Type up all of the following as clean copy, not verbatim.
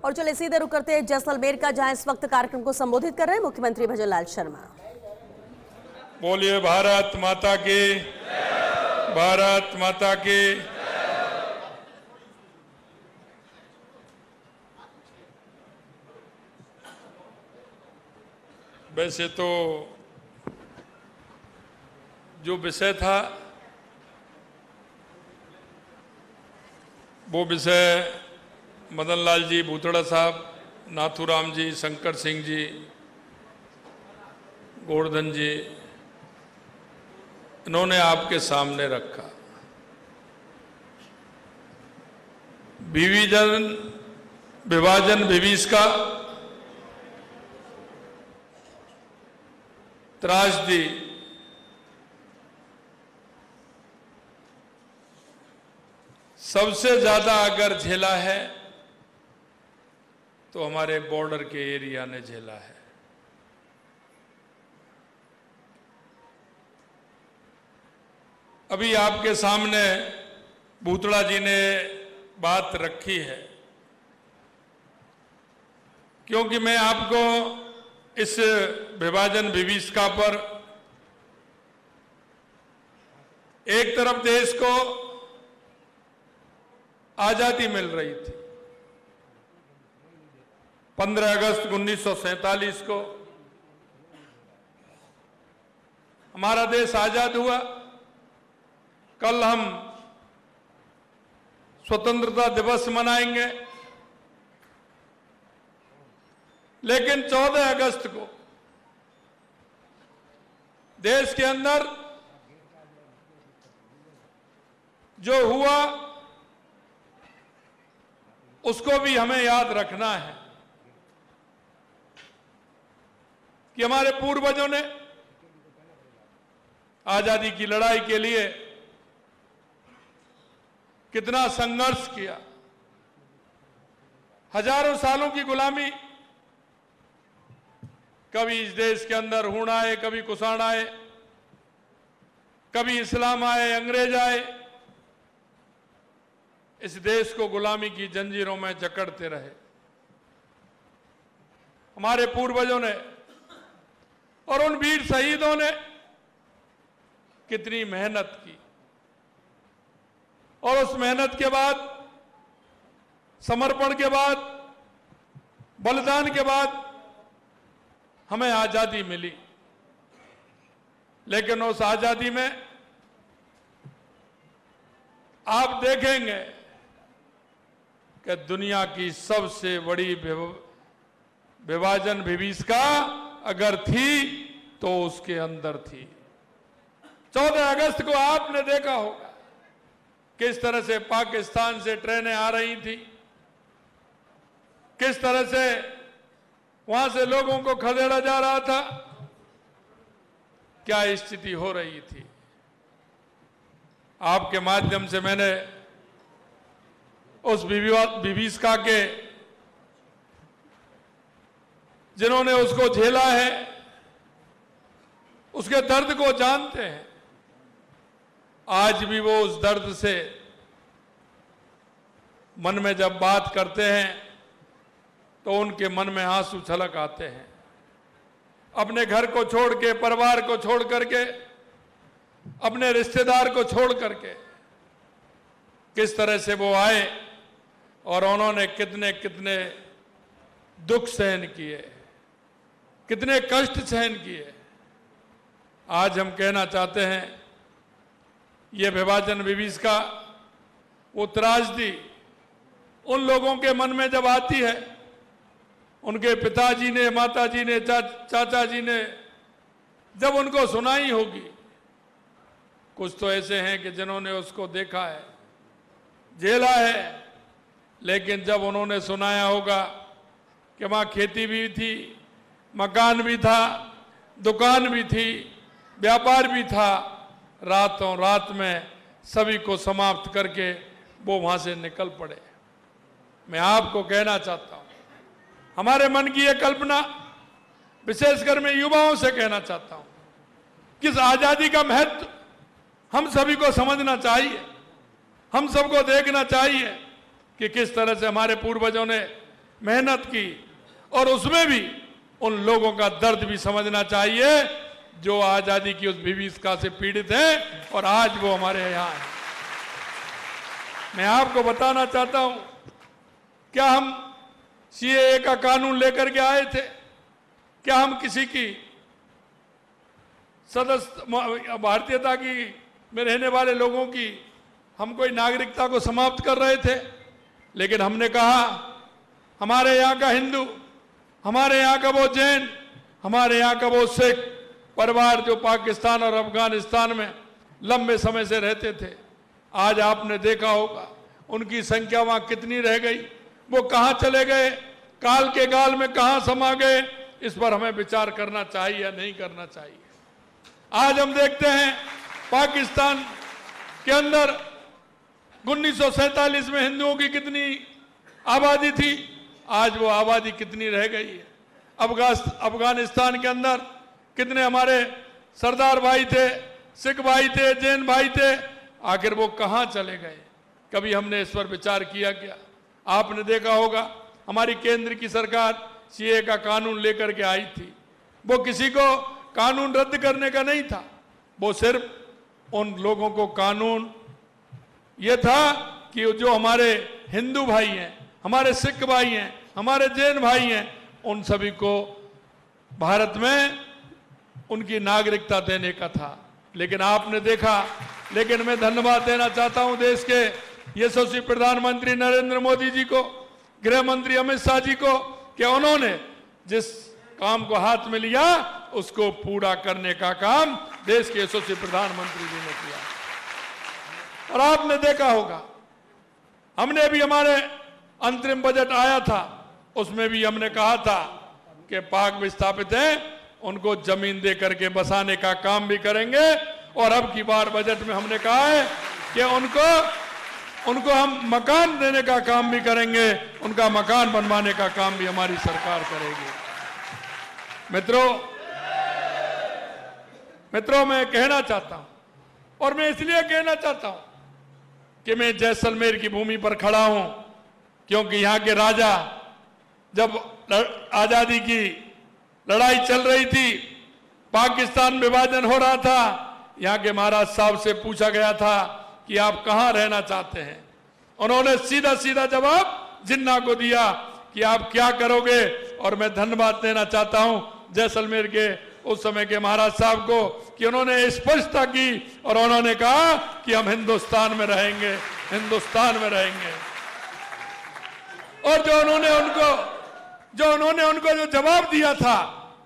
और चले सीधे रुक करते हैं जैसलमेर का, जहां इस वक्त कार्यक्रम को संबोधित कर रहे हैं मुख्यमंत्री भजनलाल शर्मा। बोलिए भारत माता की, भारत माता की। वैसे तो जो विषय था वो विषय मदन लाल जी भूतड़ा साहब, नाथूराम जी, शंकर सिंह जी, गोवर्धन जी, इन्होंने आपके सामने रखा। विभाजन विभीषका, त्रासदी, सबसे ज्यादा अगर झेला है तो हमारे बॉर्डर के एरिया ने झेला है। अभी आपके सामने भूतड़ा जी ने बात रखी है, क्योंकि मैं आपको इस विभाजन विभीषका पर एक तरफ देश को आजादी मिल रही थी, 15 अगस्त 1947 को हमारा देश आजाद हुआ। कल हम स्वतंत्रता दिवस मनाएंगे, लेकिन 14 अगस्त को देश के अंदर जो हुआ उसको भी हमें याद रखना है कि हमारे पूर्वजों ने आजादी की लड़ाई के लिए कितना संघर्ष किया। हजारों सालों की गुलामी, कभी इस देश के अंदर हूण आए, कभी कुषाण आए, कभी इस्लाम आए, अंग्रेज आए, इस देश को गुलामी की जंजीरों में जकड़ते रहे। हमारे पूर्वजों ने और उन वीर शहीदों ने कितनी मेहनत की, और उस मेहनत के बाद, समर्पण के बाद, बलिदान के बाद हमें आजादी मिली। लेकिन उस आजादी में आप देखेंगे कि दुनिया की सबसे बड़ी विभाजन विभीषका अगर थी तो उसके अंदर थी। 14 अगस्त को आपने देखा होगा किस तरह से पाकिस्तान से ट्रेनें आ रही थी, किस तरह से वहां से लोगों को खदेड़ा जा रहा था, क्या स्थिति हो रही थी। आपके माध्यम से मैंने उस विभीषका के जिन्होंने उसको झेला है, उसके दर्द को जानते हैं। आज भी वो उस दर्द से मन में जब बात करते हैं तो उनके मन में आंसू छलक आते हैं। अपने घर को छोड़ के, परिवार को छोड़ करके, अपने रिश्तेदार को छोड़ करके किस तरह से वो आए और उन्होंने कितने कितने दुख सहन किए, कितने कष्ट सहन किए। आज हम कहना चाहते हैं ये विभाजन विभीषका, वो त्रासदी उन लोगों के मन में जब आती है, उनके पिताजी ने, माताजी ने, चाचा जी ने जब उनको सुनाई होगी। कुछ तो ऐसे हैं कि जिन्होंने उसको देखा है, झेला है, लेकिन जब उन्होंने सुनाया होगा कि वहाँ खेती भी थी, मकान भी था, दुकान भी थी, व्यापार भी था, रातों रात में सभी को समाप्त करके वो वहाँ से निकल पड़े। मैं आपको कहना चाहता हूँ, हमारे मन की ये कल्पना, विशेषकर मैं युवाओं से कहना चाहता हूँ, किस आजादी का महत्व हम सभी को समझना चाहिए। हम सबको देखना चाहिए कि किस तरह से हमारे पूर्वजों ने मेहनत की, और उसमें भी उन लोगों का दर्द भी समझना चाहिए जो आजादी की उस विभीषिका से पीड़ित हैं और आज वो हमारे यहाँ हैं। मैं आपको बताना चाहता हूं, क्या हम सीएए का कानून लेकर के आए थे? क्या हम किसी की सदस्य भारतीयता की में रहने वाले लोगों की हम कोई नागरिकता को समाप्त कर रहे थे? लेकिन हमने कहा हमारे यहाँ का हिंदू, हमारे यहाँ का वो जैन, हमारे यहाँ का वो सिख परिवार जो पाकिस्तान और अफगानिस्तान में लंबे समय से रहते थे, आज आपने देखा होगा उनकी संख्या वहां कितनी रह गई, वो कहां चले गए, काल के गाल में कहां समा गए। इस पर हमें विचार करना चाहिए या नहीं करना चाहिए। आज हम देखते हैं पाकिस्तान के अंदर 1947 में हिंदुओं की कितनी आबादी थी, आज वो आबादी कितनी रह गई है। अफगानिस्तान के अंदर कितने हमारे सरदार भाई थे, सिख भाई थे, जैन भाई थे, आखिर वो कहां चले गए? कभी हमने इस पर विचार किया क्या? आपने देखा होगा हमारी केंद्र की सरकार सीए का कानून लेकर के आई थी, वो किसी को कानून रद्द करने का नहीं था, वो सिर्फ उन लोगों को कानून ये था कि जो हमारे हिंदू भाई हैं, हमारे सिख भाई हैं, हमारे जैन भाई हैं, उन सभी को भारत में उनकी नागरिकता देने का था। लेकिन आपने देखा, लेकिन मैं धन्यवाद देना चाहता हूं देश के यशस्वी प्रधानमंत्री नरेंद्र मोदी जी को, गृह मंत्री अमित शाह जी को, कि उन्होंने जिस काम को हाथ में लिया उसको पूरा करने का काम देश के यशस्वी प्रधानमंत्री जी ने किया। और आपने देखा होगा हमने भी हमारे अंतरिम बजट आया था, उसमें भी हमने कहा था कि पाक विस्थापित हैं उनको जमीन दे करके बसाने का काम भी करेंगे। और अब की बार बजट में हमने कहा है कि उनको हम मकान देने का काम भी करेंगे, उनका मकान बनवाने का काम भी हमारी सरकार करेगी। मित्रों मैं कहना चाहता हूं, और मैं इसलिए कहना चाहता हूं कि मैं जैसलमेर की भूमि पर खड़ा हूं, क्योंकि यहां के राजा जब आजादी की लड़ाई चल रही थी, पाकिस्तान विभाजन हो रहा था, यहां के महाराज साहब से पूछा गया था कि आप कहां रहना चाहते हैं। उन्होंने सीधा सीधा जवाब जिन्ना को दिया कि आप क्या करोगे। और मैं धन्यवाद देना चाहता हूं जैसलमेर के उस समय के महाराज साहब को कि उन्होंने स्पष्टता की और उन्होंने कहा कि हम हिंदुस्तान में रहेंगे, हिंदुस्तान में रहेंगे। और जो उन्होंने उनको जो जवाब दिया था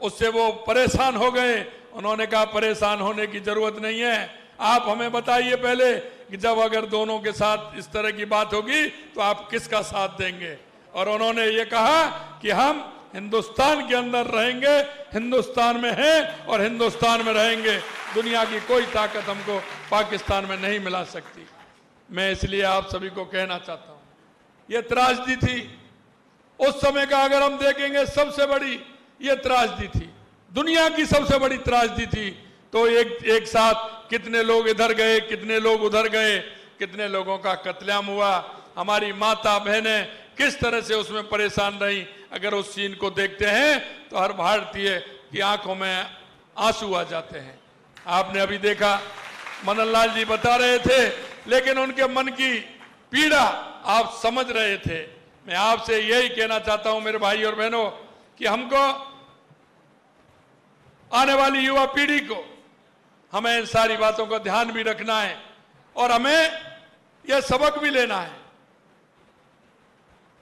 उससे वो परेशान हो गए। उन्होंने कहा परेशान होने की जरूरत नहीं है, आप हमें बताइए पहले कि जब अगर दोनों के साथ इस तरह की बात होगी तो आप किसका साथ देंगे। और उन्होंने ये कहा कि हम हिंदुस्तान के अंदर रहेंगे, हिंदुस्तान में हैं और हिंदुस्तान में रहेंगे, दुनिया की कोई ताकत हमको पाकिस्तान में नहीं मिला सकती। मैं इसलिए आप सभी को कहना चाहता हूं, ये त्रासदी थी उस समय का, अगर हम देखेंगे सबसे बड़ी ये त्रासदी थी, दुनिया की सबसे बड़ी त्रासदी थी। तो एक साथ कितने लोग इधर गए, कितने लोग उधर गए, कितने लोगों का कत्लेआम हुआ, हमारी माता बहनें किस तरह से उसमें परेशान रही। अगर उस सीन को देखते हैं तो हर भारतीय की आंखों में आंसू आ जाते हैं। आपने अभी देखा मदन लाल जी बता रहे थे, लेकिन उनके मन की पीड़ा आप समझ रहे थे। मैं आपसे यही कहना चाहता हूं मेरे भाई और बहनों कि हमको आने वाली युवा पीढ़ी को हमें इन सारी बातों का ध्यान भी रखना है और हमें यह सबक भी लेना है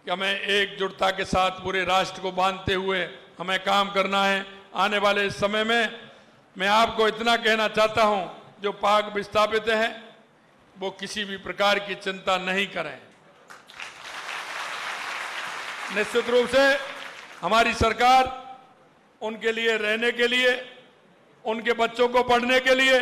कि हमें एकजुटता के साथ पूरे राष्ट्र को बांधते हुए हमें काम करना है। आने वाले इस समय में मैं आपको इतना कहना चाहता हूं, जो पाक विस्थापित हैं वो किसी भी प्रकार की चिंता नहीं करें। निश्चित रूप से हमारी सरकार उनके लिए रहने के लिए, उनके बच्चों को पढ़ने के लिए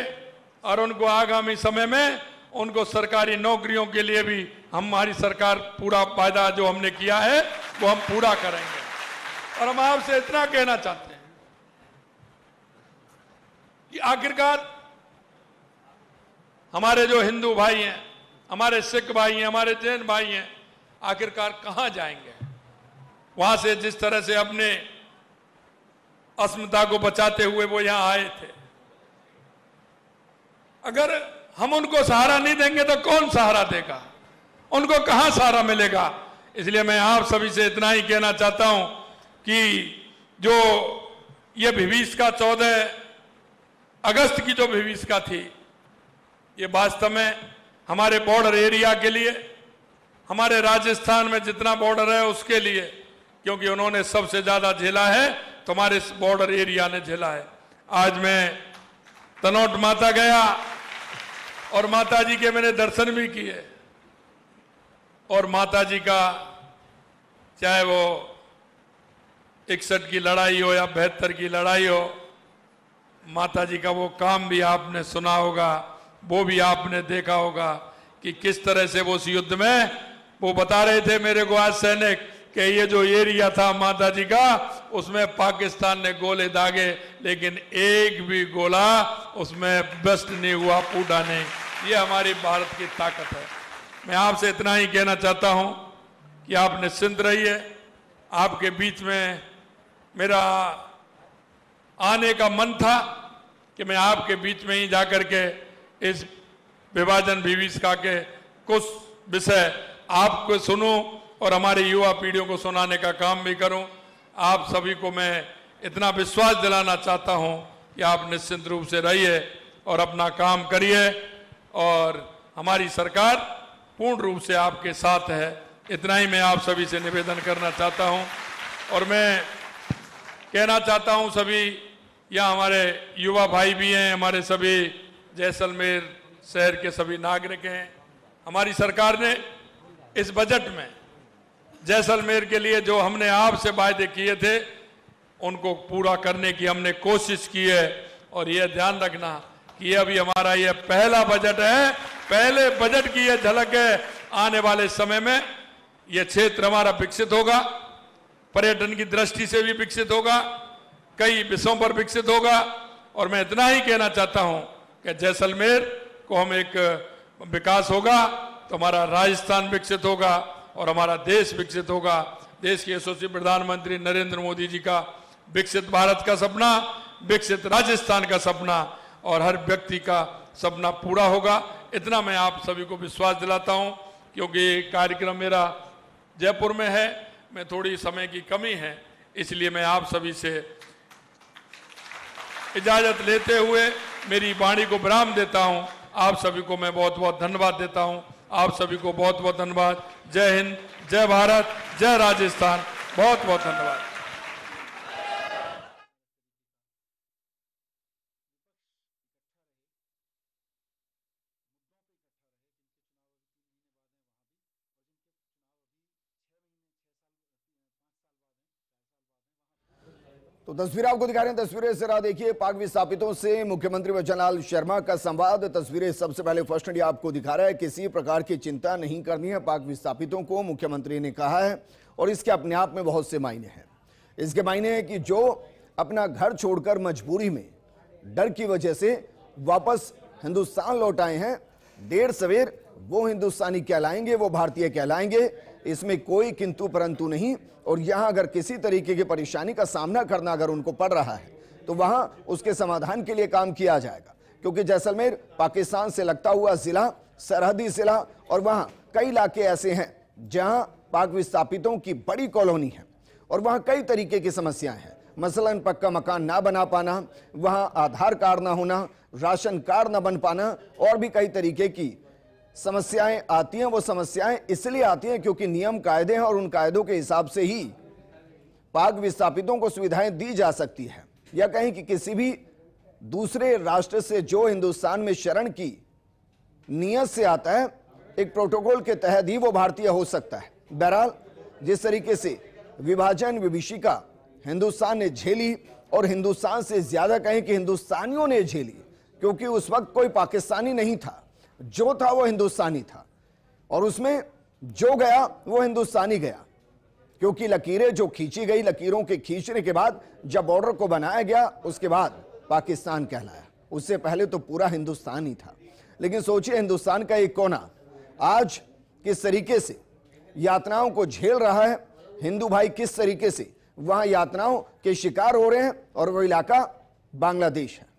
और उनको आगामी समय में उनको सरकारी नौकरियों के लिए भी हमारी सरकार पूरा वायदा जो हमने किया है वो हम पूरा करेंगे। और हम आपसे इतना कहना चाहते हैं कि आखिरकार हमारे जो हिंदू भाई हैं, हमारे सिख भाई हैं, हमारे जैन भाई हैं, आखिरकार कहां जाएंगे? वहां से जिस तरह से अपने अस्मिता को बचाते हुए वो यहां आए थे, अगर हम उनको सहारा नहीं देंगे तो कौन सहारा देगा, उनको कहां सहारा मिलेगा। इसलिए मैं आप सभी से इतना ही कहना चाहता हूं कि जो ये विभीषिका 14 अगस्त की जो विभीषिका थी, ये वास्तव में हमारे बॉर्डर एरिया के लिए, हमारे राजस्थान में जितना बॉर्डर है उसके लिए, क्योंकि उन्होंने सबसे ज्यादा झेला है तो हमारे बॉर्डर एरिया ने झेला है। आज मैं तनोट माता गया और माता जी के मैंने दर्शन भी किए, और माता जी का चाहे वो 61 की लड़ाई हो या 72 की लड़ाई हो, माता जी का वो काम भी आपने सुना होगा, वो भी आपने देखा होगा कि किस तरह से वो उस युद्ध में, वो बता रहे थे मेरे को आज सैनिक कि ये जो एरिया था माता जी का, उसमें पाकिस्तान ने गोले दागे लेकिन एक भी गोला उसमें बस्ट नहीं हुआ, फूटा नहीं। ये हमारी भारत की ताकत है। मैं आपसे इतना ही कहना चाहता हूं कि आप निश्चिंत रहिए। आपके बीच में मेरा आने का मन था कि मैं आपके बीच में ही जाकर के इस विभाजन विभीषिका के कुछ विषय आपको सुनूं और हमारे युवा पीढ़ियों को सुनाने का काम भी करूं। आप सभी को मैं इतना विश्वास दिलाना चाहता हूं कि आप निश्चिंत रूप से रहिए और अपना काम करिए, और हमारी सरकार पूर्ण रूप से आपके साथ है। इतना ही मैं आप सभी से निवेदन करना चाहता हूं। और मैं कहना चाहता हूं, सभी यहाँ हमारे युवा भाई भी हैं, हमारे सभी जैसलमेर शहर के सभी नागरिक हैं। हमारी सरकार ने इस बजट में जैसलमेर के लिए जो हमने आपसे वायदे किए थे उनको पूरा करने की हमने कोशिश की है। और यह ध्यान रखना कि ये अभी हमारा ये पहला बजट है, पहले बजट की यह झलक है। आने वाले समय में यह क्षेत्र हमारा विकसित होगा, पर्यटन की दृष्टि से भी विकसित होगा, कई विषयों पर विकसित होगा। और मैं इतना ही कहना चाहता हूं कि जैसलमेर को हम एक विकास होगा तो हमारा राजस्थान विकसित होगा और हमारा देश विकसित होगा। देश के यशस्वी प्रधानमंत्री नरेंद्र मोदी जी का विकसित भारत का सपना, विकसित राजस्थान का सपना और हर व्यक्ति का सपना पूरा होगा। इतना मैं आप सभी को विश्वास दिलाता हूं। क्योंकि कार्यक्रम मेरा जयपुर में है, मैं थोड़ी समय की कमी है, इसलिए मैं आप सभी से इजाजत लेते हुए मेरी वाणी को विराम देता हूं। आप सभी को मैं बहुत बहुत धन्यवाद देता हूं। आप सभी को बहुत बहुत धन्यवाद। जय हिंद, जय भारत, जय राजस्थान। बहुत बहुत धन्यवाद। तो तस्वीरें आपको दिखा रहे हैं, तस्वीरें जरा देखिए। पाक विस्थापितों से मुख्यमंत्री वचनलाल शर्मा का संवाद। तस्वीरें सबसे पहले फर्स्ट इंडिया आपको दिखा रहा है। किसी प्रकार की चिंता नहीं करनी है पाक विस्थापितों को, मुख्यमंत्री ने कहा है। और इसके अपने आप में बहुत से मायने हैं। इसके मायने हैं कि जो अपना घर छोड़कर मजबूरी में डर की वजह से वापस हिंदुस्तान लौट आए हैं, देर सवेर वो हिंदुस्तानी कहलाएंगे, वो भारतीय कहलाएंगे। इसमें कोई किंतु परंतु नहीं। और यहां अगर किसी तरीके की परेशानी का सामना करना अगर उनको पड़ रहा है तो वहां उसके समाधान के लिए काम किया जाएगा। क्योंकि जैसलमेर पाकिस्तान से लगता हुआ जिला, सरहदी जिला, और वहां कई इलाके ऐसे हैं जहां पाक विस्थापितों की बड़ी कॉलोनी है और वहां कई तरीके की समस्याएं हैं। मसलन पक्का मकान ना बना पाना, वहां आधार कार्ड ना होना, राशन कार्ड ना बन पाना, और भी कई तरीके की समस्याएं आती हैं। वो समस्याएं इसलिए आती हैं क्योंकि नियम कायदे हैं और उन कायदों के हिसाब से ही पाक विस्थापितों को सुविधाएं दी जा सकती है। या कहीं कि किसी भी दूसरे राष्ट्र से जो हिंदुस्तान में शरण की नियत से आता है, एक प्रोटोकॉल के तहत ही वो भारतीय हो सकता है। बहरहाल जिस तरीके से विभाजन विभीषिका हिंदुस्तान ने झेली, और हिंदुस्तान से ज्यादा कहें कि हिंदुस्तानियों ने झेली, क्योंकि उस वक्त कोई पाकिस्तानी नहीं था, जो था वो हिंदुस्तानी था, और उसमें जो गया वो हिंदुस्तानी गया। क्योंकि लकीरें जो खींची गई, लकीरों के खींचने के बाद जब बॉर्डर को बनाया गया, उसके बाद पाकिस्तान कहलाया। उससे पहले तो पूरा हिंदुस्तान ही था। लेकिन सोचिए, हिंदुस्तान का एक कोना आज किस तरीके से यातनाओं को झेल रहा है। हिंदू भाई किस तरीके से वहां यातनाओं के शिकार हो रहे हैं, और वो इलाका बांग्लादेश है।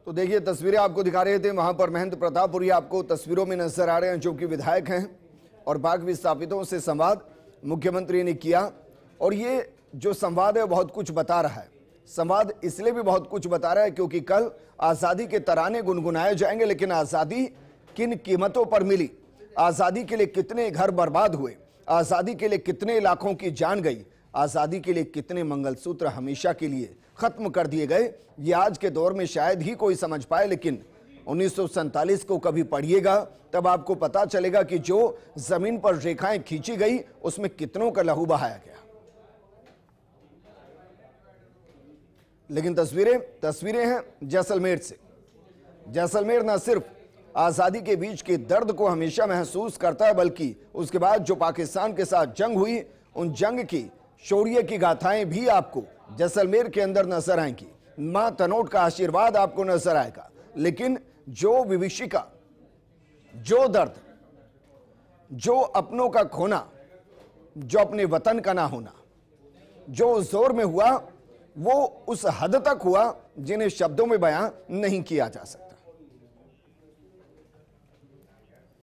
तो देखिए तस्वीरें आपको दिखा रहे थे, वहां पर महंत प्रतापपुरी आपको तस्वीरों में नजर आ रहे हैं, जो कि विधायक हैं, और पाक विस्थापितों से संवाद मुख्यमंत्री ने किया। और ये जो संवाद है बहुत कुछ बता रहा है। संवाद इसलिए भी बहुत कुछ बता रहा है क्योंकि कल आजादी के तराने गुनगुनाए जाएंगे, लेकिन आजादी किन कीमतों पर मिली, आजादी के लिए कितने घर बर्बाद हुए, आजादी के लिए कितने लाखों की जान गई, आजादी के लिए कितने मंगलसूत्र हमेशा के लिए खत्म कर दिए गए, ये आज के दौर में शायद ही कोई समझ पाए। लेकिन 1947 को कभी पढ़िएगा तब आपको पता चलेगा कि जो जमीन पर रेखाएं खींची गई उसमें कितनों का लहू बहाया गया। लेकिन तस्वीरें हैं जैसलमेर से। जैसलमेर न सिर्फ आजादी के बीच के दर्द को हमेशा महसूस करता है, बल्कि उसके बाद जो पाकिस्तान के साथ जंग हुई, उन जंग की शौर्य की गाथाएं भी आपको जैसलमेर के अंदर नजर आएंगी। मां तनोट का आशीर्वाद आपको नजर आएगा। लेकिन जो विभीषिका, जो दर्द, जो अपनों का खोना, जो अपने वतन का ना होना, जो उस जोर में हुआ, वो उस हद तक हुआ जिन्हें शब्दों में बयां नहीं किया जा सकता।